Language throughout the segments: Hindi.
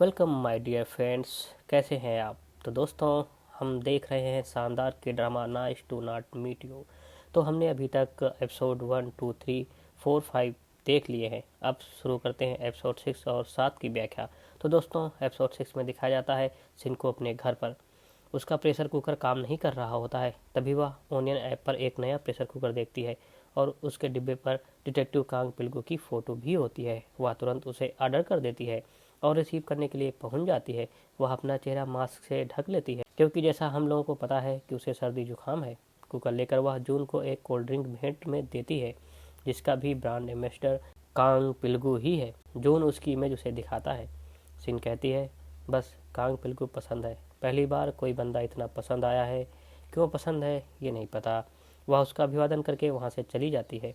वेलकम माय डियर फ्रेंड्स, कैसे हैं आप। तो दोस्तों, हम देख रहे हैं शानदार के drama nice to not meet you. तो हमने अभी तक एपिसोड 1, 2, 3, 4, 5 देख लिए हैं। अब शुरू करते हैं एपिसोड 6 और 7 की व्याख्या। तो दोस्तों, एपिसोड 6 में दिखाया जाता है सिन को अपने घर पर उसका प्रेशर कुकर काम नहीं कर रहा होता है। तभी वह ओनियन ऐप पर एक नया प्रेशर कुकर देखती है और उसके डिब्बे पर डिटेक्टिव कांग पिल्गू की फ़ोटो भी होती है। वह तुरंत उसे ऑर्डर कर देती है और रिसीव करने के लिए पहुंच जाती है। वह अपना चेहरा मास्क से ढक लेती है क्योंकि जैसा हम लोगों को पता है कि उसे सर्दी जुकाम है। कुकर लेकर वह जून को एक कोल्ड ड्रिंक भेंट में देती है जिसका भी ब्रांड एम्बेसडर कांग पिल्गू ही है। जून उसकी इमेज उसे दिखाता है। सिन कहती है, बस कांग पिल्गू पसंद है। पहली बार कोई बंदा इतना पसंद आया है। क्यों पसंद है ये नहीं पता। वह उसका अभिवादन करके वहाँ से चली जाती है।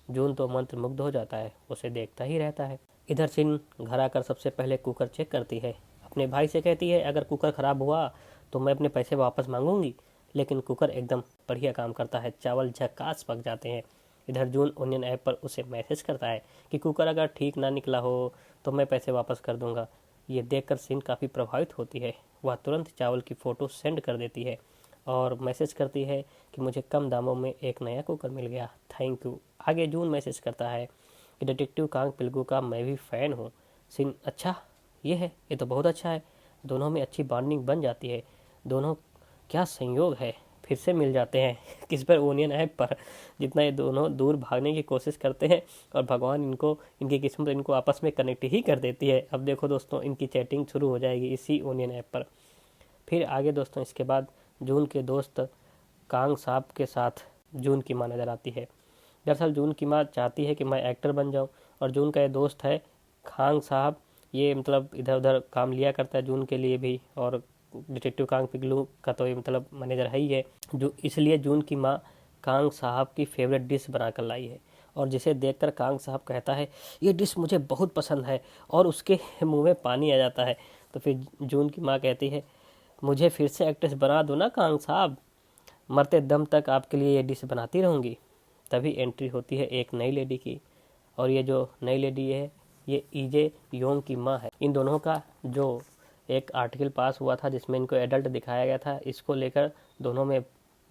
जून तो मंत्रमुग्ध हो जाता है, उसे देखता ही रहता है। इधर सिन घर आकर सबसे पहले कुकर चेक करती है। अपने भाई से कहती है, अगर कुकर ख़राब हुआ तो मैं अपने पैसे वापस मांगूंगी। लेकिन कुकर एकदम बढ़िया काम करता है, चावल झकास पक जाते हैं। इधर जून ओनियन ऐप पर उसे मैसेज करता है कि कुकर अगर ठीक ना निकला हो तो मैं पैसे वापस कर दूंगा। ये देखकर सिन काफ़ी प्रभावित होती है। वह तुरंत चावल की फ़ोटो सेंड कर देती है और मैसेज करती है कि मुझे कम दामों में एक नया कुकर मिल गया, थैंक यू। आगे जून मैसेज करता है कि डिटेक्टिव कांग पिल्गू का मैं भी फ़ैन हूँ। सिन, अच्छा ये तो बहुत अच्छा है। दोनों में अच्छी बॉन्डिंग बन जाती है। दोनों, क्या संयोग है, फिर से मिल जाते हैं किस पर, ओनियन ऐप पर। जितना ये दोनों दूर भागने की कोशिश करते हैं और भगवान इनको, इनकी किस्मत इनको आपस में कनेक्ट ही कर देती है। अब देखो दोस्तों, इनकी चैटिंग शुरू हो जाएगी इसी ओनियन ऐप पर। फिर आगे दोस्तों, इसके बाद जून के दोस्त कांग साहब के साथ जून की माँ नज़र आती है। दरअसल जून की माँ चाहती है कि मैं एक्टर बन जाऊं और जून का ये दोस्त है खांग साहब, ये मतलब इधर उधर काम लिया करता है जून के लिए भी, और डिटेक्टिव कांग पिगलू का तो ये मतलब मैनेजर है ही है। जो इसलिए जून की माँ कांग साहब की फेवरेट डिश बना कर लाई है और जिसे देखकर कांग साहब कहता है, ये डिश मुझे बहुत पसंद है, और उसके मुंह में पानी आ जाता है। तो फिर जून की माँ कहती है, मुझे फिर से एक्ट्रेस बना दो ना कांग साहब, मरते दम तक आपके लिए ये डिश बनाती रहूँगी। तभी एंट्री होती है एक नई लेडी की, और ये जो नई लेडी है ये ईजे योंग की माँ है। इन दोनों का जो एक आर्टिकल पास हुआ था जिसमें इनको एडल्ट दिखाया गया था, इसको लेकर दोनों में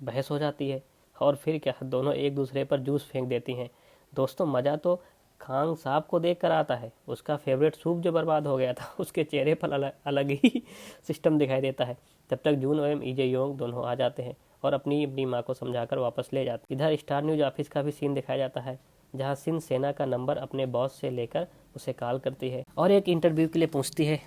बहस हो जाती है और फिर क्या, दोनों एक दूसरे पर जूस फेंक देती हैं। दोस्तों, मज़ा तो खान साहब को देख कर आता है। उसका फेवरेट सूप जो बर्बाद हो गया था उसके चेहरे पर अलग ही सिस्टम दिखाई देता है। तब तक जून एवं ईजे योंग दोनों आ जाते हैं और अपनी अपनी माँ को समझाकर वापस ले जाते। इधर स्टार न्यूज ऑफिस का भी सीन दिखाया जाता है जहाँ सिन सेना का नंबर अपने बॉस से लेकर उसे कॉल करती है और एक इंटरव्यू के लिए पूछती है।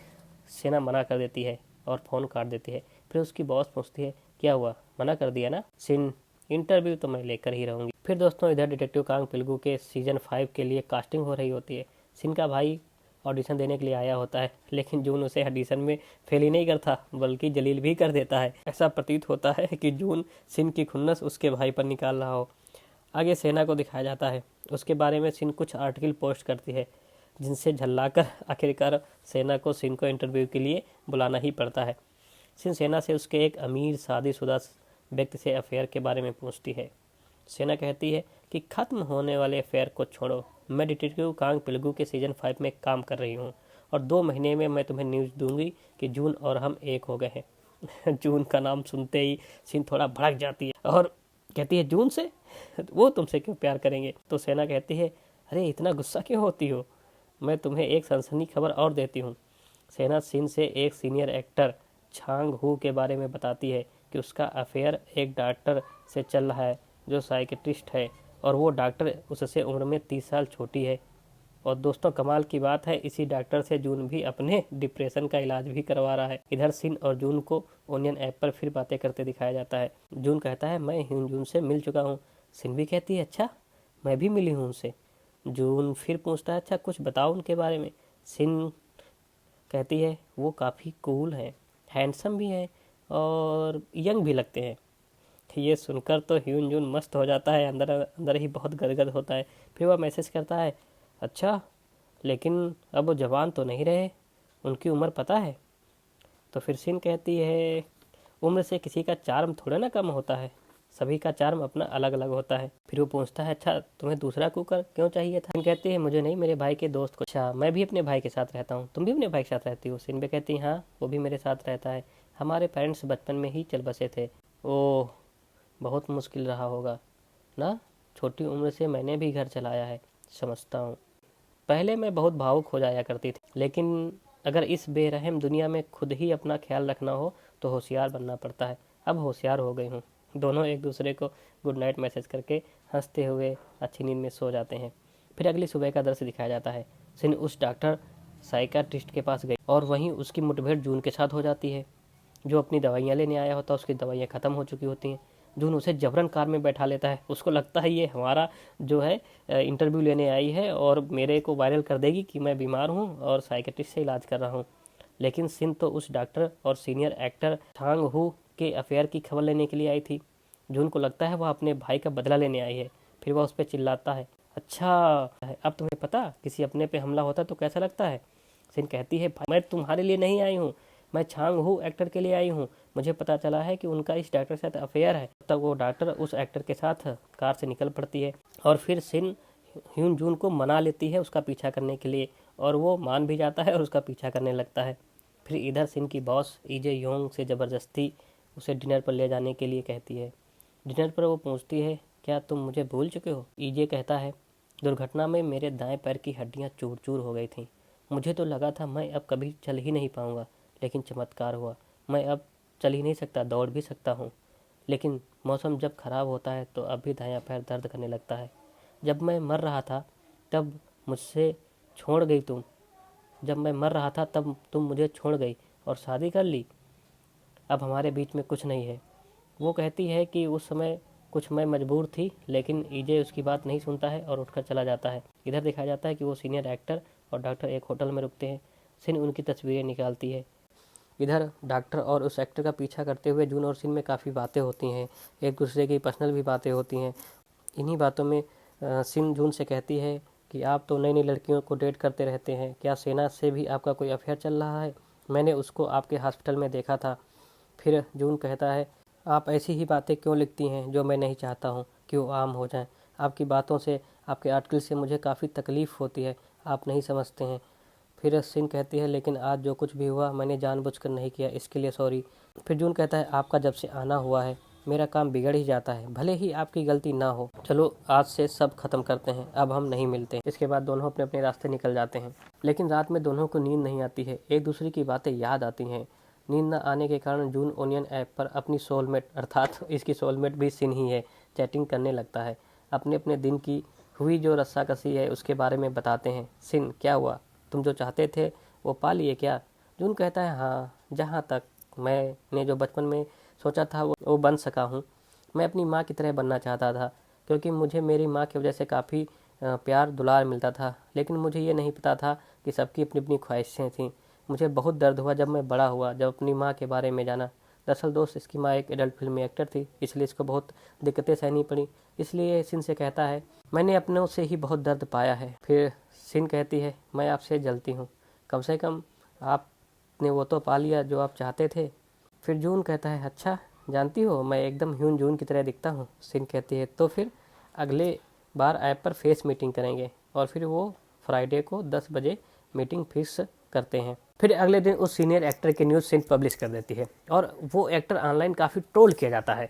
सेना मना कर देती है और फ़ोन काट देती है। फिर उसकी बॉस पूछती है, क्या हुआ, मना कर दिया ना। सिन, इंटरव्यू तो मैं लेकर ही रहूँगी। फिर दोस्तों, इधर डिटेक्टिव कांग पिल्गू के सीजन 5 के लिए कास्टिंग हो रही होती है। सिन का भाई ऑडिशन देने के लिए आया होता है, लेकिन जून उसे ऑडिशन में फेल ही नहीं करता बल्कि जलील भी कर देता है। ऐसा प्रतीत होता है कि जून सिन की खुन्नस उसके भाई पर निकाल रहा हो। आगे सेना को दिखाया जाता है। उसके बारे में सिन कुछ आर्टिकल पोस्ट करती है जिनसे झल्लाकर आखिरकार सेना को सिन को इंटरव्यू के लिए बुलाना ही पड़ता है। सिन सेना से उसके एक अमीर शादीशुदा व्यक्ति से अफेयर के बारे में पूछती है। सेना कहती है कि खत्म होने वाले अफेयर को छोड़ो, मैं डिटेक्टिव कांग पिल्गू के सीजन 5 में काम कर रही हूँ और 2 महीने में मैं तुम्हें न्यूज़ दूंगी कि जून और हम एक हो गए हैं। जून का नाम सुनते ही सिन थोड़ा भड़क जाती है और कहती है, जून से, वो तुमसे क्यों प्यार करेंगे। तो सेना कहती है, अरे इतना गुस्सा क्यों होती हो, मैं तुम्हें एक सनसनी खबर और देती हूँ। सेना सिन से एक सीनियर एक्टर छांग हू के बारे में बताती है कि उसका अफेयर एक डॉक्टर से चल रहा है जो साइकेट्रिस्ट है और वो डॉक्टर उससे उम्र में 30 साल छोटी है। और दोस्तों, कमाल की बात है, इसी डॉक्टर से जून भी अपने डिप्रेशन का इलाज भी करवा रहा है। इधर सिन और जून को ओनियन ऐप पर फिर बातें करते दिखाया जाता है। जून कहता है, मैं जून से मिल चुका हूँ। सिन भी कहती है, अच्छा, मैं भी मिली हूँ उनसे। जून फिर पूछता है, अच्छा कुछ बताओ उनके बारे में। सिन कहती है, वो काफ़ी कूल हैं, हैंडसम भी हैं और यंग भी लगते हैं। ये सुनकर तो ह्यून जून मस्त हो जाता है, अंदर अंदर ही बहुत गदगद होता है। फिर वह मैसेज करता है, अच्छा लेकिन अब वो जवान तो नहीं रहे, उनकी उम्र पता है। तो फिर सिन कहती है, उम्र से किसी का चार्म थोड़ा ना कम होता है। सभी का चार्म अपना अलग अलग होता है। फिर वो पूछता है, अच्छा तुम्हें दूसरा कुकर क्यों चाहिए था? सिन कहती है, मुझे नहीं, मेरे भाई के दोस्त को। अच्छा, मैं भी अपने भाई के साथ रहता हूँ, तुम भी अपने भाई के साथ रहती हो? सिन कहती है, हाँ वो भी मेरे साथ रहता है, हमारे पेरेंट्स बचपन में ही चल बसे थे। ओह, बहुत मुश्किल रहा होगा ना, छोटी उम्र से मैंने भी घर चलाया है, समझता हूँ। पहले मैं बहुत भावुक हो जाया करती थी, लेकिन अगर इस बेरहम दुनिया में खुद ही अपना ख्याल रखना हो तो होशियार बनना पड़ता है। अब होशियार हो गई हूँ। दोनों एक दूसरे को गुड नाइट मैसेज करके हंसते हुए अच्छी नींद में सो जाते हैं। फिर अगली सुबह का दृश्य दिखाया जाता है। सिन उस डॉक्टर साइकाट्रिस्ट के पास गई और वहीं उसकी मुठभेड़ जून के साथ हो जाती है। जो अपनी दवाइयाँ लेने आया होता है, उसकी दवाइयाँ ख़त्म हो चुकी होती हैं। जून उसे जबरन कार में बैठा लेता है। उसको लगता है ये हमारा जो है इंटरव्यू लेने आई है और मेरे को वायरल कर देगी कि मैं बीमार हूँ और साइकेट्रिस्ट से इलाज कर रहा हूँ। लेकिन सिन तो उस डॉक्टर और सीनियर एक्टर थांग हू के अफेयर की खबर लेने के लिए आई थी। जून को लगता है वह अपने भाई का बदला लेने आई है। फिर वह उस पर चिल्लाता है, अच्छा अब तुम्हें पता किसी अपने पे हमला होता तो कैसा लगता है? सिन कहती है, मैं तुम्हारे लिए नहीं आई हूँ, मैं छांग हू एक्टर के लिए आई हूँ। मुझे पता चला है कि उनका इस डॉक्टर के साथ अफेयर है। तब वो डॉक्टर उस एक्टर के साथ कार से निकल पड़ती है और फिर सिन ह्यून जून को मना लेती है उसका पीछा करने के लिए, और वो मान भी जाता है और उसका पीछा करने लगता है। फिर इधर सिन की बॉस ईजे योंग से ज़बरदस्ती उसे डिनर पर ले जाने के लिए कहती है। डिनर पर वो पूछती है, क्या तुम मुझे भूल चुके हो? ईजे कहता है, दुर्घटना में मेरे दाएं पैर की हड्डियां चूर चूर हो गई थीं। मुझे तो लगा था मैं अब कभी चल ही नहीं पाऊंगा, लेकिन चमत्कार हुआ, मैं अब चल ही नहीं सकता, दौड़ भी सकता हूँ। लेकिन मौसम जब खराब होता है तो अब भी दायां पैर दर्द करने लगता है। जब मैं मर रहा था तब मुझसे छोड़ गई तुम जब मैं मर रहा था तब तुम मुझे छोड़ गई और शादी कर ली। अब हमारे बीच में कुछ नहीं है। वो कहती है कि उस समय कुछ मैं मजबूर थी, लेकिन ईजे उसकी बात नहीं सुनता है और उठकर चला जाता है। इधर दिखाया जाता है कि वो सीनियर एक्टर और डॉक्टर एक होटल में रुकते हैं। सिन उनकी तस्वीरें निकालती है। इधर डॉक्टर और उस एक्टर का पीछा करते हुए जून और सिन में काफ़ी बातें होती हैं, एक दूसरे की पर्सनल भी बातें होती हैं। इन्हीं बातों में सिन जून से कहती है कि आप तो नई नई लड़कियों को डेट करते रहते हैं, क्या सेना से भी आपका कोई अफेयर चल रहा है? मैंने उसको आपके हॉस्पिटल में देखा था। फिर जून कहता है, आप ऐसी ही बातें क्यों लिखती हैं जो मैं नहीं चाहता हूँ कि वो आम हो जाएं? आपकी बातों से, आपके आर्टिकल से मुझे काफ़ी तकलीफ़ होती है, आप नहीं समझते हैं। फिर सिन कहती है, लेकिन आज जो कुछ भी हुआ मैंने जानबूझकर नहीं किया, इसके लिए सॉरी। फिर जून कहता है, आपका जब से आना हुआ है मेरा काम बिगड़ ही जाता है, भले ही आपकी गलती ना हो। चलो आज से सब खत्म करते हैं, अब हम नहीं मिलते। इसके बाद दोनों अपने अपने रास्ते निकल जाते हैं। लेकिन रात में दोनों को नींद नहीं आती है, एक दूसरे की बातें याद आती हैं। नींद न आने के कारण जून ओनियन ऐप पर अपनी सोलमेट, अर्थात इसकी सोलमेट भी सिन ही है, चैटिंग करने लगता है। अपने अपने दिन की हुई जो रस्साकसी है उसके बारे में बताते हैं। सिन, क्या हुआ, तुम जो चाहते थे वो पा लिए क्या? जून कहता है, हाँ, जहाँ तक मैंने जो बचपन में सोचा था वो बन सका हूँ। मैं अपनी माँ की तरह बनना चाहता था, क्योंकि मुझे मेरी माँ की वजह से काफ़ी प्यार दुलार मिलता था। लेकिन मुझे ये नहीं पता था कि सबकी अपनी अपनी ख्वाहिशें थीं। मुझे बहुत दर्द हुआ जब मैं बड़ा हुआ, जब अपनी माँ के बारे में जाना। दरअसल दोस्त, इसकी माँ एक एडल्ट फिल्म में एक्टर थी, इसलिए इसको बहुत दिक्कतें सहनी पड़ी। इसलिए सिन से कहता है, मैंने अपनों से ही बहुत दर्द पाया है। फिर सिन कहती है, मैं आपसे जलती हूँ, कम से कम आपने वो तो पा लिया जो आप चाहते थे। फिर जून कहता है, अच्छा, जानती हो मैं एकदम ह्यून जून की तरह दिखता हूँ। सिन कहती है, तो फिर अगले बार ऐप पर फेस मीटिंग करेंगे। और फिर वो फ्राइडे को 10 बजे मीटिंग फिक्स करते हैं। फिर अगले दिन उस सीनियर एक्टर की न्यूज़ सिन पब्लिश कर देती है और वो एक्टर ऑनलाइन काफ़ी ट्रोल किया जाता है।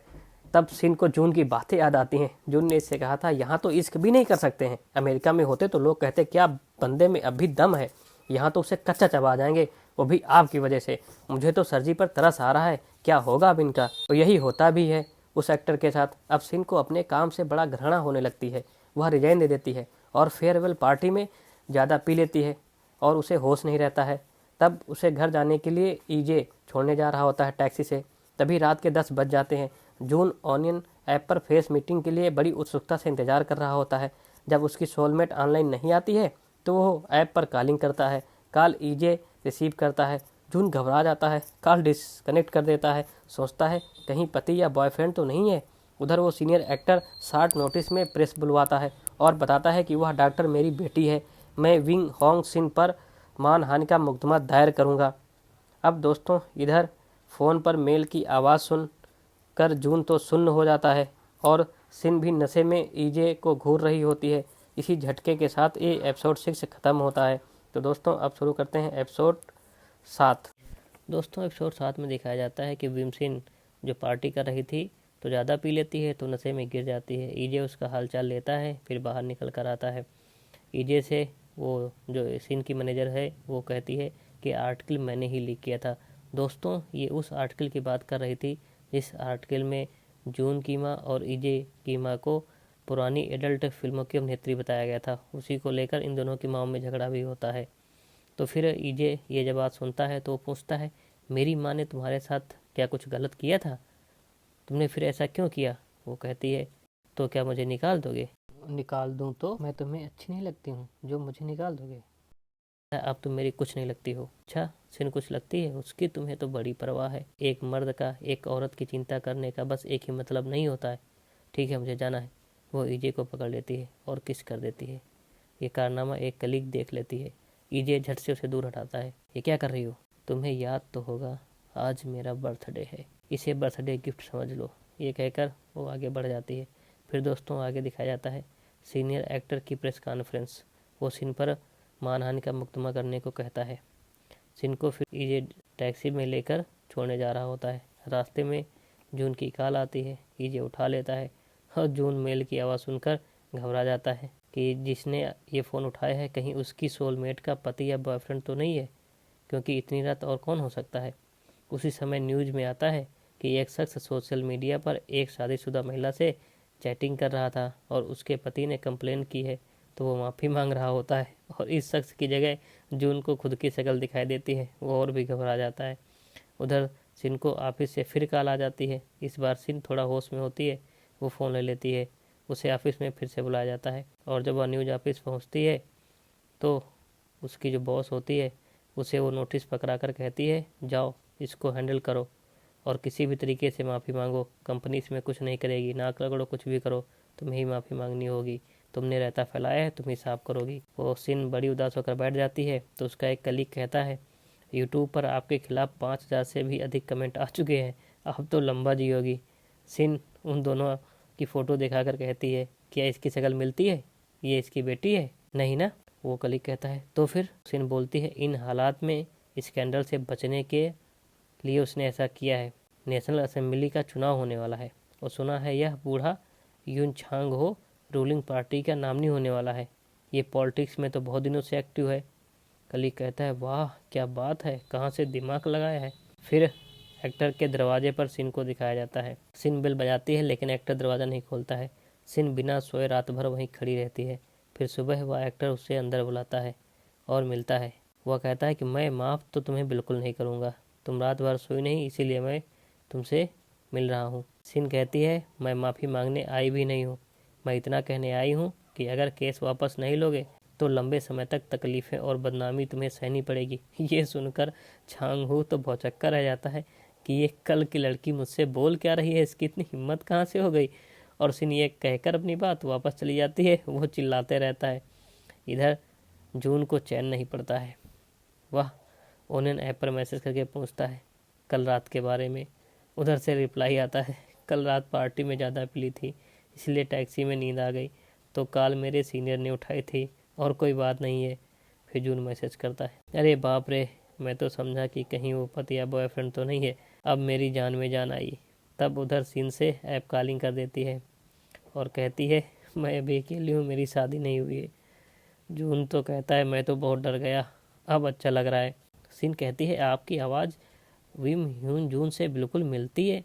तब सिन को जून की बातें याद आती हैं। जून ने इससे कहा था, यहाँ तो इश्क भी नहीं कर सकते हैं, अमेरिका में होते तो लोग कहते क्या बंदे में अभी दम है, यहाँ तो उसे कच्चा चबा जाएंगे, वो भी आपकी वजह से। मुझे तो सर जी पर तरस आ रहा है, क्या होगा अब इनका। तो यही होता भी है उस एक्टर के साथ। अब सिन को अपने काम से बड़ा घृणा होने लगती है। वह रिजाइन दे देती है और फेयरवेल पार्टी में ज़्यादा पी लेती है और उसे होश नहीं रहता है। तब उसे घर जाने के लिए ईजे छोड़ने जा रहा होता है टैक्सी से। तभी रात के 10 बज जाते हैं। जून ओनियन ऐप पर फेस मीटिंग के लिए बड़ी उत्सुकता से इंतजार कर रहा होता है। जब उसकी सोलमेट ऑनलाइन नहीं आती है तो वो ऐप पर कॉलिंग करता है। कॉल ईजे रिसीव करता है। जून घबरा जाता है, कॉल डिस्कनेक्ट कर देता है, सोचता है कहीं पति या बॉयफ्रेंड तो नहीं है। उधर वो सीनियर एक्टर शॉर्ट नोटिस में प्रेस बुलवाता है और बताता है कि वह डॉक्टर मेरी बेटी है, मैं विंग होंग सिन पर मानहानि का मुकदमा दायर करूंगा। अब दोस्तों, इधर फ़ोन पर मेल की आवाज़ सुन कर जून तो सुन्न हो जाता है। और सिन भी नशे में ईजे को घूर रही होती है। इसी झटके के साथ ये एपिसोड 6 ख़त्म होता है। तो दोस्तों अब शुरू करते हैं एपिसोड 7। दोस्तों एपिसोड 7 में दिखाया जाता है कि विमसिन जो पार्टी कर रही थी तो ज़्यादा पी लेती है तो नशे में गिर जाती है। ईजे उसका हालचाल लेता है, फिर बाहर निकल कर आता है। ईजे से वो जो सिन की मैनेजर है वो कहती है कि आर्टिकल मैंने ही लीक किया था। दोस्तों ये उस आर्टिकल की बात कर रही थी जिस आर्टिकल में जून कीमा और ईजे कीमा को पुरानी एडल्ट फिल्मों की अभिनेत्री बताया गया था। उसी को लेकर इन दोनों की माओ में झगड़ा भी होता है। तो फिर ईजे ये जब बात सुनता है तो वो पूछता है, मेरी माँ ने तुम्हारे साथ क्या कुछ गलत किया था? तुमने फिर ऐसा क्यों किया? वो कहती है, तो क्या मुझे निकाल दोगे? निकाल दूं तो मैं तुम्हें अच्छी नहीं लगती हूँ जो मुझे निकाल दोगे? अब तुम मेरी कुछ नहीं लगती हो। अच्छा सिन कुछ लगती है उसकी? तुम्हें तो बड़ी परवाह है। एक मर्द का एक औरत की चिंता करने का बस एक ही मतलब नहीं होता है। ठीक है मुझे जाना है। वो ईजे को पकड़ लेती है और किस कर देती है। ये कारनामा एक कलीग देख लेती है। ईजे झट से उसे दूर हटाता है। ये क्या कर रही हो? तुम्हें याद तो होगा आज मेरा बर्थडे है, इसे बर्थडे गिफ्ट समझ लो। ये कहकर वो आगे बढ़ जाती है। फिर दोस्तों आगे दिखाया जाता है सीनियर एक्टर की प्रेस कॉन्फ्रेंस। वो सिन पर मानहानि का मुकदमा करने को कहता है। सिन को फिर ईजे टैक्सी में लेकर छोड़ने जा रहा होता है। रास्ते में जून की कॉल आती है। ईजे उठा लेता है और जून मेल की आवाज़ सुनकर घबरा जाता है कि जिसने ये फ़ोन उठाया है कहीं उसकी सोलमेट का पति या बॉयफ्रेंड तो नहीं है, क्योंकि इतनी रात और कौन हो सकता है। उसी समय न्यूज़ में आता है कि एक शख्स सोशल मीडिया पर एक शादीशुदा महिला से चैटिंग कर रहा था और उसके पति ने कंप्लेन की है तो वो माफ़ी मांग रहा होता है और इस शख्स की जगह जून को खुद की शक्ल दिखाई देती है। वो और भी घबरा जाता है। उधर सिन को ऑफिस से फिर कॉल आ जाती है। इस बार सिन थोड़ा होश में होती है। वो फ़ोन ले लेती है। उसे ऑफिस में फिर से बुलाया जाता है और जब वह न्यूज़ ऑफिस पहुंचती है तो उसकी जो बॉस होती है उसे वो नोटिस पकड़ा कर कहती है, जाओ इसको हैंडल करो और किसी भी तरीके से माफ़ी मांगो। कंपनी इसमें कुछ नहीं करेगी, नाक रगड़ो, कुछ भी करो, तुम्हें ही माफ़ी मांगनी होगी। तुमने रहता फैलाया है, तुम ही साफ करोगी। वो सिन बड़ी उदास होकर बैठ जाती है तो उसका एक कलीग कहता है, यूट्यूब पर आपके खिलाफ 5,000 से भी अधिक कमेंट आ चुके हैं, अब तो लंबा जियोगी। सिन उन दोनों की फ़ोटो दिखाकर कहती है, क्या इसकी शक्ल मिलती है? ये इसकी बेटी है? नहीं ना? वो कलीग कहता है, तो फिर? सिन बोलती है, इन हालात में स्कैंडल से बचने के लिए उसने ऐसा किया है। नेशनल असेंबली का चुनाव होने वाला है और सुना है यह बूढ़ा यून छांग हो रूलिंग पार्टी का नामिनी होने वाला है। ये पॉलिटिक्स में तो बहुत दिनों से एक्टिव है। कलीग कहता है, वाह क्या बात है, कहाँ से दिमाग लगाया है। फिर एक्टर के दरवाजे पर सिन को दिखाया जाता है। सिन बेल बजाती है लेकिन एक्टर दरवाज़ा नहीं खोलता है। सिन बिना सोए रात भर वहीं खड़ी रहती है। फिर सुबह वह एक्टर उसे अंदर बुलाता है और मिलता है। वह कहता है कि मैं माफ़ तो तुम्हें बिल्कुल नहीं करूँगा, तुम रात भर सोई नहीं इसीलिए मैं तुमसे मिल रहा हूँ। सिन कहती है, मैं माफ़ी मांगने आई भी नहीं हूँ, मैं इतना कहने आई हूँ कि अगर केस वापस नहीं लोगे तो लंबे समय तक तकलीफ़ें और बदनामी तुम्हें सहनी पड़ेगी। ये सुनकर छांग हू तो भौचक्का रह जाता है कि ये कल की लड़की मुझसे बोल क्या रही है, इसकी इतनी हिम्मत कहाँ से हो गई। और सिन ये कहकर अपनी बात वापस चली जाती है। वो चिल्लाते रहता है। इधर जून को चैन नहीं पड़ता है। वह ओनियन ऐप पर मैसेज करके पूछता है कल रात के बारे में। उधर से रिप्लाई आता है, कल रात पार्टी में ज़्यादा पी थी इसलिए टैक्सी में नींद आ गई, तो कॉल मेरे सीनियर ने उठाई थी और कोई बात नहीं है। फिर जून मैसेज करता है, अरे बाप रे, मैं तो समझा कि कहीं वो पति या बॉयफ्रेंड तो नहीं है, अब मेरी जान में जान आई। तब उधर सीन से ऐप कॉलिंग कर देती है और कहती है, मैं अभी अकेली हूँ, मेरी शादी नहीं हुई है। जून तो कहता है, मैं तो बहुत डर गया, अब अच्छा लग रहा है। सीन कहती है, आपकी आवाज़ विम ह्यून जून से बिल्कुल मिलती है।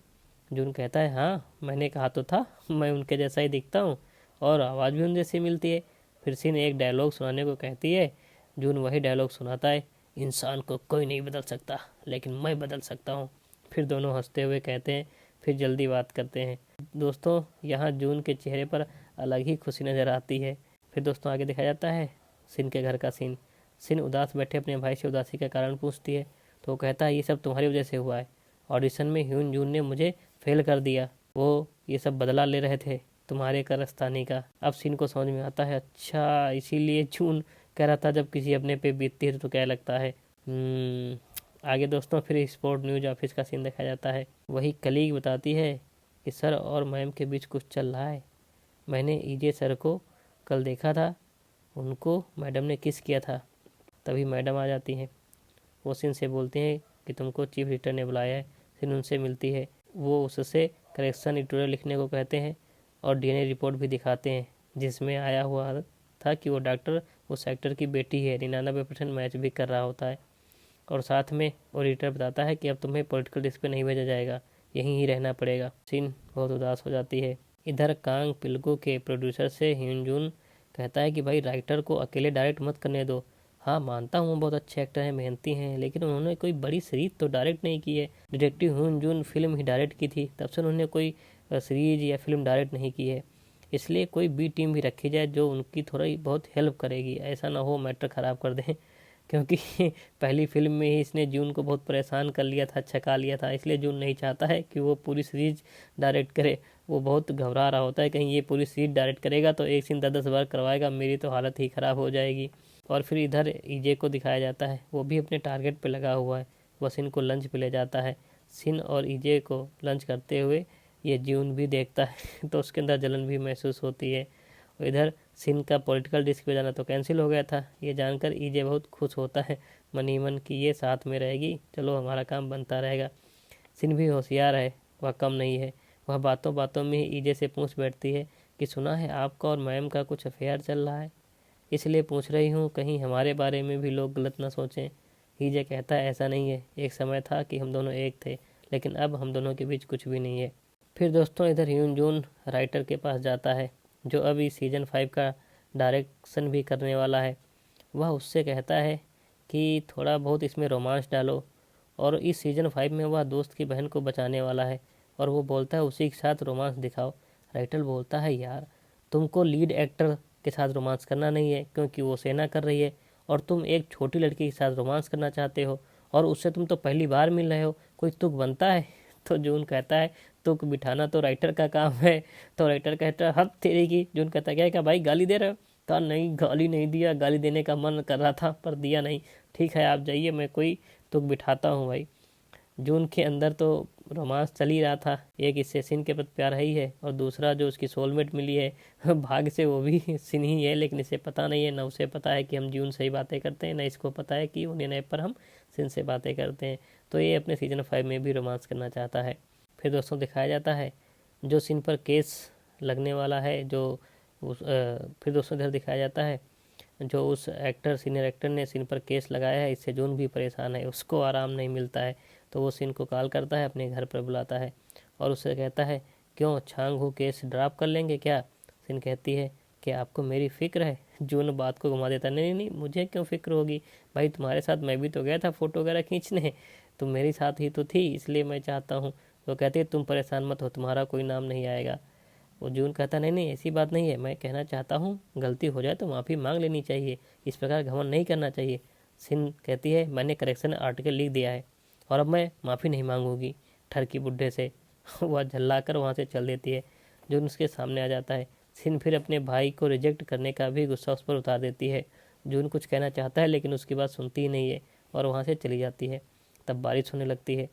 जून कहता है, हाँ मैंने कहा तो था, मैं उनके जैसा ही दिखता हूँ और आवाज़ भी उन जैसी मिलती है। फिर सीन एक डायलॉग सुनाने को कहती है। जून वही डायलॉग सुनाता है, इंसान को कोई नहीं बदल सकता लेकिन मैं बदल सकता हूँ। फिर दोनों हंसते हुए कहते हैं, फिर जल्दी बात करते हैं। दोस्तों यहाँ जून के चेहरे पर अलग ही खुशी नज़र आती है। फिर दोस्तों आगे दिखाया जाता है सिन के घर का सीन। सिन उदास बैठे अपने भाई से उदासी का कारण पूछती है तो वो कहता है, ये सब तुम्हारी वजह से हुआ है, ऑडिशन में ह्यून जून ने मुझे फेल कर दिया, वो ये सब बदला ले रहे थे तुम्हारे कारस्तानी का। अब सीन को समझ में आता है, अच्छा इसीलिए जून कह रहा था जब किसी अपने पे बीतती है तो क्या लगता है। आगे दोस्तों फिर स्पोर्ट न्यूज ऑफिस का सीन दिखाया जाता है। वही कलीग बताती है कि सर और मैम के बीच कुछ चल रहा है। मैंने ईजे सर को कल देखा था, उनको मैडम ने किस किया था। तभी मैडम आ जाती हैं। वो सिन से बोलते हैं कि तुमको चीफ एडिटर ने बुलाया है। सिन उनसे मिलती है। वो उससे करेक्शन एडिटोरियल लिखने को कहते हैं और डीएनए रिपोर्ट भी दिखाते हैं, जिसमें आया हुआ था कि वो डॉक्टर उस एक्टर की बेटी है। 99% मैच भी कर रहा होता है। और साथ में वो एडिटर बताता है कि अब तुम्हें पॉलिटिकल डिस्क पे नहीं भेजा जाएगा, यहीं ही रहना पड़ेगा। सिन बहुत उदास हो जाती है। इधर कांग पिल्गो के प्रोड्यूसर से ह्यून कहता है कि भाई राइटर को अकेले डायरेक्ट मत करने दो। हाँ मानता हूँ बहुत अच्छे एक्टर हैं, मेहनती हैं, लेकिन उन्होंने कोई बड़ी सीरीज तो डायरेक्ट नहीं की है। डिटेक्टिव ह्यून फिल्म ही डायरेक्ट की थी, तब से उन्होंने कोई सीरीज या फिल्म डायरेक्ट नहीं की है। इसलिए कोई बी टीम भी रखी जाए जो उनकी थोड़ी बहुत हेल्प करेगी, ऐसा ना हो मैटर ख़राब कर दें। क्योंकि पहली फिल्म में ही इसने जून को बहुत परेशान कर लिया था, छका लिया था, इसलिए जून नहीं चाहता है कि वो पूरी सीरीज डायरेक्ट करे। वो बहुत घबरा रहा होता है, कहीं ये पूरी सीरीज डायरेक्ट करेगा तो एक सीन 10-10 बार करवाएगा, मेरी तो हालत ही ख़राब हो जाएगी। और फिर इधर ईजे को दिखाया जाता है, वो भी अपने टारगेट पे लगा हुआ है। वह सिन को लंच पे ले जाता है। सिन और ईजे को लंच करते हुए ये जून भी देखता है तो उसके अंदर जलन भी महसूस होती है। और इधर सिन का पॉलिटिकल डिस्क पे जाना तो कैंसिल हो गया था। ये जानकर ईजे बहुत खुश होता है मन ही मन कि ये साथ में रहेगी, चलो हमारा काम बनता रहेगा। सिन भी होशियार है, वह कम नहीं है। वह बातों बातों में ही ईजे से पूछ बैठती है कि सुना है आपका और मैम का कुछ अफेयर चल रहा है, इसलिए पूछ रही हूँ, कहीं हमारे बारे में भी लोग गलत ना सोचें। ईजे कहता है ऐसा नहीं है, एक समय था कि हम दोनों एक थे, लेकिन अब हम दोनों के बीच कुछ भी नहीं है। फिर दोस्तों इधर ह्यून जून राइटर के पास जाता है, जो अभी सीजन 5 का डायरेक्शन भी करने वाला है। वह उससे कहता है कि थोड़ा बहुत इसमें रोमांस डालो, और इस सीजन 5 में वह दोस्त की बहन को बचाने वाला है, और वो बोलता है उसी के साथ रोमांस दिखाओ। राइटर बोलता है यार तुमको लीड एक्टर के साथ रोमांस करना नहीं है, क्योंकि वो सेना कर रही है, और तुम एक छोटी लड़की के साथ रोमांस करना चाहते हो, और उससे तुम तो पहली बार मिल रहे हो, कोई तुक बनता है। तो जून कहता है तुक बिठाना तो राइटर का काम है। तो राइटर कहता है हद तेरी की। जून कहता है क्या भाई गाली दे रहे हो? कहा नहीं गाली नहीं दिया, गाली देने का मन कर रहा था पर दिया नहीं। ठीक है आप जाइए, मैं कोई तुक बिठाता हूँ भाई। जून के अंदर तो रोमांस चल ही रहा था, एक इससे सिन के प्रति प्यार है ही है, और दूसरा जो उसकी सोलमेट मिली है भाग से वो भी सिन ही है, लेकिन इसे पता नहीं है। ना उसे पता है कि हम जून से ही बातें करते हैं, ना इसको पता है कि उन्हें ऐप पर हम सिन से बातें करते हैं। तो ये अपने सीजन 5 में भी रोमांस करना चाहता है। फिर दोस्तों दिखाया जाता है जो सिन पर केस लगने वाला है, जो फिर दोस्तों इधर दिखाया जाता है जो उस एक्टर सीनियर एक्टर ने सिन पर केस लगाया है, इससे जून भी परेशान है, उसको आराम नहीं मिलता है। तो वो सिन को कॉल करता है, अपने घर पर बुलाता है और उससे कहता है क्यों छांग हू केस ड्रॉप कर लेंगे क्या? सिन कहती है कि आपको मेरी फ़िक्र है। जून बात को घुमा देता है, नहीं नहीं मुझे क्यों फ़िक्र होगी भाई, तुम्हारे साथ मैं भी तो गया था फ़ोटो वगैरह खींचने, तुम मेरे साथ ही तो थी, इसलिए मैं चाहता हूँ। तो कहती है तुम परेशान मत हो, तुम्हारा कोई नाम नहीं आएगा। वो जून कहता नहीं नहीं ऐसी बात नहीं है, मैं कहना चाहता हूँ गलती हो जाए तो माफ़ी मांग लेनी चाहिए, इस प्रकार घमंड नहीं करना चाहिए। सिन कहती है मैंने करेक्शन आर्टिकल लिख दिया है और अब मैं माफ़ी नहीं मांगूंगी ठरकी बुढ़े से। वह झल्ला कर वहाँ से चल देती है। जून उसके सामने आ जाता है। सिन फिर अपने भाई को रिजेक्ट करने का भी गुस्सा उस पर उतार देती है। जून कुछ कहना चाहता है लेकिन उसकी बात सुनती ही नहीं है और वहाँ से चली जाती है। तब बारिश होने लगती है।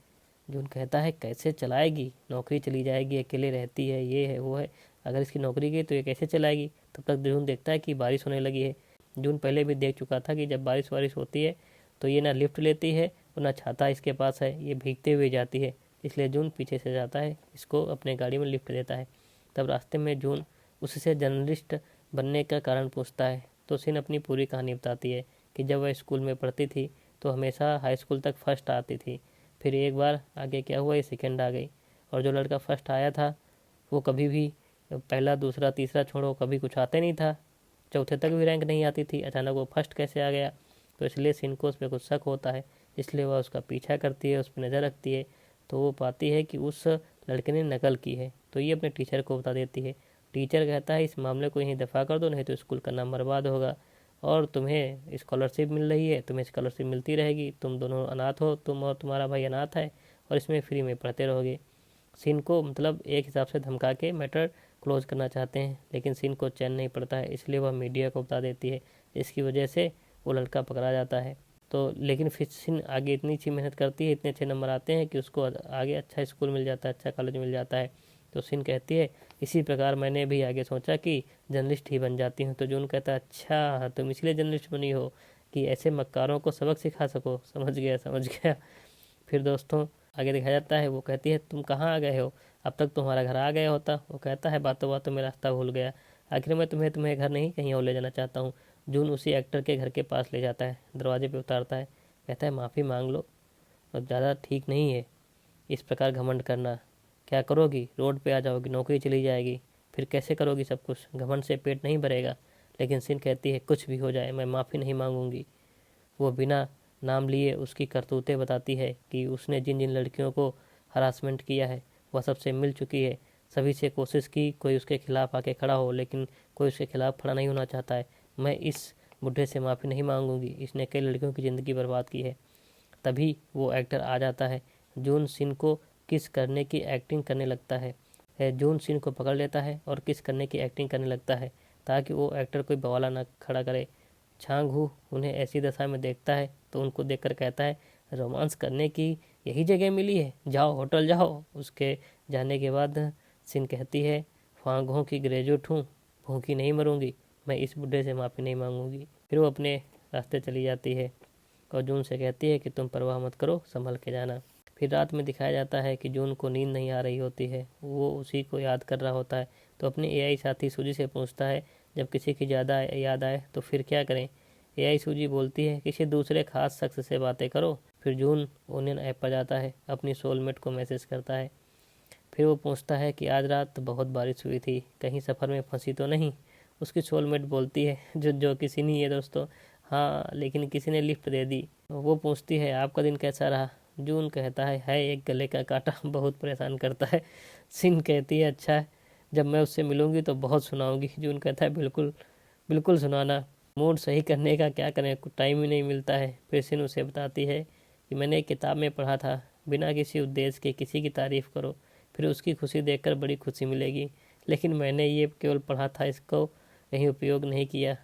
जून कहता है कैसे चलाएगी, नौकरी चली जाएगी, अकेले रहती है, ये है वो है, अगर इसकी नौकरी गई तो ये कैसे चलाएगी। तब तक जून देखता है कि बारिश होने लगी है। जून पहले भी देख चुका था कि जब बारिश वारिश होती है तो ये ना लिफ्ट लेती है और ना छाता इसके पास है, ये भीगते हुए जाती है। इसलिए जून पीछे से जाता है, इसको अपने गाड़ी में लिफ्ट देता है। तब रास्ते में जून उससे जर्नलिस्ट बनने का कारण पूछता है तो सिन अपनी पूरी कहानी बताती है कि जब वह स्कूल में पढ़ती थी तो हमेशा हाई स्कूल तक फर्स्ट आती थी, फिर एक बार आगे क्या हुआ ये सेकंड आ गई, और जो लड़का फर्स्ट आया था वो कभी भी पहला दूसरा तीसरा छोड़ो कभी कुछ आते नहीं था, चौथे तक भी रैंक नहीं आती थी, अचानक वो फर्स्ट कैसे आ गया। तो इसलिए सिन को उस पर कुछ शक होता है, इसलिए वह उसका पीछा करती है, उस पर नज़र रखती है। तो वो पाती है कि उस लड़के ने नकल की है, तो ये अपने टीचर को बता देती है। टीचर कहता है इस मामले को यहीं दफ़ा कर दो, नहीं तो स्कूल का नाम बर्बाद होगा, और तुम्हें स्कॉलरशिप मिल रही है, तुम्हें स्कॉलरशिप मिलती रहेगी, तुम दोनों अनाथ हो, तुम और तुम्हारा भाई अनाथ है, और इसमें फ्री में पढ़ते रहोगे। सिन को मतलब एक हिसाब से धमका के मैटर क्लोज करना चाहते हैं, लेकिन सिन को चैन नहीं पड़ता है, इसलिए वह मीडिया को बता देती है। इसकी वजह से वो लड़का पकड़ा जाता है। तो लेकिन फिर सिन आगे इतनी अच्छी मेहनत करती है, इतने अच्छे नंबर आते हैं कि उसको आगे अच्छा स्कूल मिल जाता है, अच्छा कॉलेज मिल जाता है। तो सिन कहती है इसी प्रकार मैंने भी आगे सोचा कि जर्नलिस्ट ही बन जाती हूँ। तो जून कहता है अच्छा तुम इसलिए जर्नलिस्ट बनी हो कि ऐसे मक्कारों को सबक सिखा सको। समझ गया समझ गया। फिर दोस्तों आगे दिखाया जाता है, वो कहती है तुम कहाँ आ गए हो, अब तक तुम्हारा घर आ गया होता। वो कहता है बातों बातों में रास्ता भूल गया, आखिर मैं तुम्हें घर नहीं कहीं और ले जाना चाहता हूँ। जून उसी एक्टर के घर के पास ले जाता है, दरवाजे पे उतारता है, कहता है माफ़ी मांग लो, और ज़्यादा ठीक नहीं है इस प्रकार घमंड करना। क्या करोगी, रोड पे आ जाओगी, नौकरी चली जाएगी, फिर कैसे करोगी सब कुछ, घमंड से पेट नहीं भरेगा। लेकिन सिन कहती है कुछ भी हो जाए मैं माफ़ी नहीं मांगूंगी। वो बिना नाम लिए उसकी करतूतें बताती है कि उसने जिन जिन लड़कियों को हरासमेंट किया है वह सबसे मिल चुकी है, सभी से कोशिश की कोई उसके खिलाफ़ आके खड़ा हो, लेकिन कोई उसके खिलाफ़ खड़ा नहीं होना चाहता है। मैं इस बुढ़े से माफ़ी नहीं मांगूंगी, इसने कई लड़कियों की ज़िंदगी बर्बाद की है। तभी वो एक्टर आ जाता है, जून सिन को किस करने की एक्टिंग करने लगता है। जून सिन को पकड़ लेता है और किस करने की एक्टिंग करने लगता है ताकि वो एक्टर कोई बवाला ना खड़ा करे। छांग हू उन्हें ऐसी दशा में देखता है तो उनको देखकर कहता है रोमांस करने की यही जगह मिली है, जाओ होटल जाओ। उसके जाने के बाद सिन कहती है फांग हो की ग्रेजुएट हूँ, भूखी नहीं मरूंगी, मैं इस बुढ़े से माफ़ी नहीं मांगूंगी। फिर वो अपने रास्ते चली जाती है और जून से कहती है कि तुम परवाह मत करो, संभल के जाना। फिर रात में दिखाया जाता है कि जून को नींद नहीं आ रही होती है, वो उसी को याद कर रहा होता है। तो अपने एआई साथी सूजी से पूछता है जब किसी की ज़्यादा याद आए तो फिर क्या करें। एआई सूजी बोलती है किसी दूसरे खास शख्स से बातें करो। फिर जून ओनियन ऐप पर जाता है, अपनी सोलमेट को मैसेज करता है। फिर वो पूछता है कि आज रात बहुत बारिश हुई थी, कहीं सफ़र में फंसी तो नहीं। उसकी सोलमेट बोलती है जो किसी नहीं है दोस्तों, हाँ लेकिन किसी ने लिफ्ट दे दी। वो पूछती है आपका दिन कैसा रहा। जून कहता है एक गले का कांटा बहुत परेशान करता है। सिन कहती है अच्छा है, जब मैं उससे मिलूंगी तो बहुत सुनाऊंगी। जून कहता है बिल्कुल बिल्कुल सुनाना, मूड सही करने का क्या करें, कुछ टाइम ही नहीं मिलता है। फिर सिन उसे बताती है कि मैंने एक किताब में पढ़ा था बिना किसी उद्देश्य के किसी की तारीफ़ करो, फिर उसकी खुशी देखकर बड़ी खुशी मिलेगी। लेकिन मैंने ये केवल पढ़ा था, इसको कहीं उपयोग नहीं किया।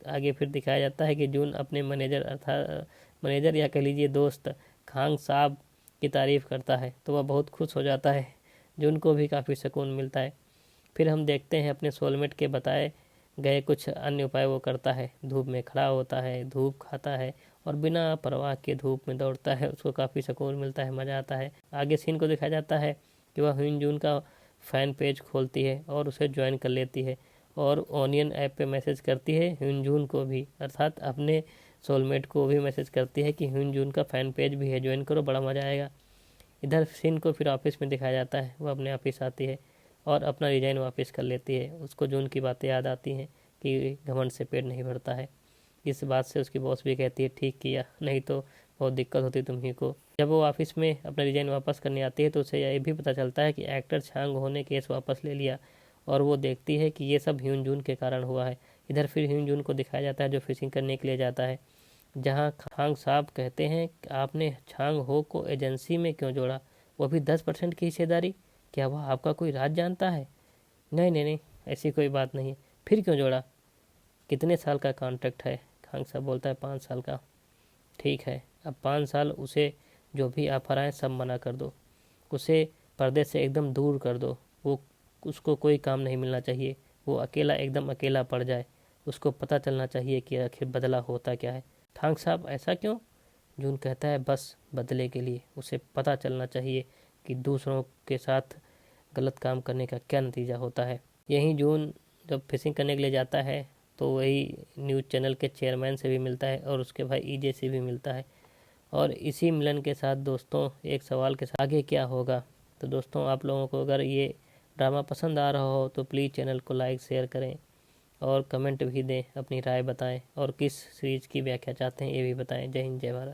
आगे फिर दिखाया जाता है कि जून अपने मैनेजर अर्थात मैनेजर या कह लीजिए दोस्त खांग साहब की तारीफ़ करता है तो वह बहुत खुश हो जाता है। जून को भी काफ़ी सुकून मिलता है। फिर हम देखते हैं अपने सोलमेट के बताए गए कुछ अन्य उपाय वो करता है। धूप में खड़ा होता है, धूप खाता है और बिना परवाह के धूप में दौड़ता है। उसको काफ़ी सुकून मिलता है, मज़ा आता है। आगे सीन को दिखाया जाता है कि वह ह्यून जून का फ़ैन पेज खोलती है और उसे ज्वाइन कर लेती है और ओनियन ऐप पे मैसेज करती है ह्यून जून को भी, अर्थात अपने सोलमेट को भी मैसेज करती है कि ह्यून जून का फ़ैन पेज भी है, ज्वाइन करो, बड़ा मज़ा आएगा। इधर सीन को फिर ऑफिस में दिखाया जाता है, वो अपने ऑफिस आती है और अपना रिजाइन वापस कर लेती है। उसको जून की बातें याद आती हैं कि घमंड से पेट नहीं भरता है। इस बात से उसकी बॉस भी कहती है ठीक किया, नहीं तो बहुत दिक्कत होती तुम्ही को। जब वो ऑफिस में अपना रिजाइन वापस करने आती है तो उसे यह भी पता चलता है कि एक्टर छांग हो ने केस वापस ले लिया और वो देखती है कि ये सब ह्यून जून के कारण हुआ है। इधर फिर ह्यून जून को दिखाया जाता है जो फिशिंग करने के लिए जाता है, जहाँ खांग साहब कहते हैं कि आपने छांग हो को एजेंसी में क्यों जोड़ा, वो भी 10% की हिस्सेदारी, क्या वह आपका कोई राज जानता है। नहीं नहीं नहीं, ऐसी कोई बात नहीं है, फिर क्यों जोड़ा, कितने साल का कॉन्ट्रैक्ट है। खांग साहब बोलता है 5 साल का। ठीक है, अब 5 साल उसे जो भी ऑफर आए सब मना कर दो, उसे पर्दे से एकदम दूर कर दो, वो उसको कोई काम नहीं मिलना चाहिए, वो अकेला एकदम अकेला पड़ जाए, उसको पता चलना चाहिए कि आखिर बदला होता क्या है। खांग साहब ऐसा क्यों। जून कहता है बस बदले के लिए, उसे पता चलना चाहिए कि दूसरों के साथ गलत काम करने का क्या नतीजा होता है। यहीं जून जब फिशिंग करने के लिए जाता है तो वही न्यूज़ चैनल के चेयरमैन से भी मिलता है और उसके भाई ईजे से भी मिलता है। और इसी मिलन के साथ दोस्तों एक सवाल के साथ आगे क्या होगा। तो दोस्तों आप लोगों को अगर ये ड्रामा पसंद आ रहा हो तो प्लीज़ चैनल को लाइक शेयर करें और कमेंट भी दें, अपनी राय बताएं और किस सीरीज़ की व्याख्या चाहते हैं ये भी बताएं। जय हिंद जय भारत।